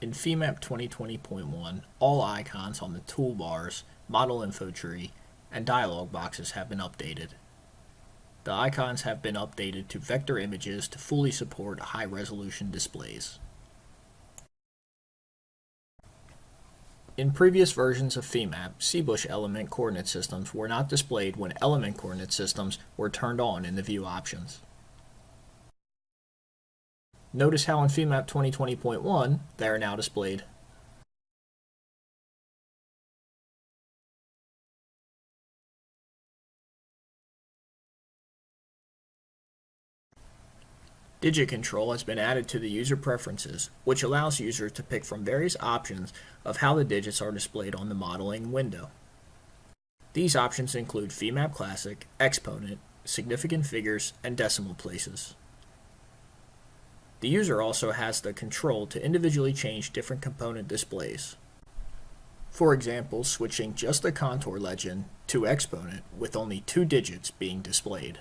In FEMAP 2020.1, all icons on the toolbars, model info tree, and dialog boxes have been updated. The icons have been updated to vector images to fully support high-resolution displays. In previous versions of FEMAP, CBush element coordinate systems were not displayed when element coordinate systems were turned on in the view options. Notice how in FEMAP 2020.1 they are now displayed. Digit control has been added to the user preferences, which allows users to pick from various options of how the digits are displayed on the modeling window. These options include FEMAP Classic, Exponent, Significant Figures, and Decimal Places. The user also has the control to individually change different component displays. For example, switching just the contour legend to Exponent with only 2 digits being displayed.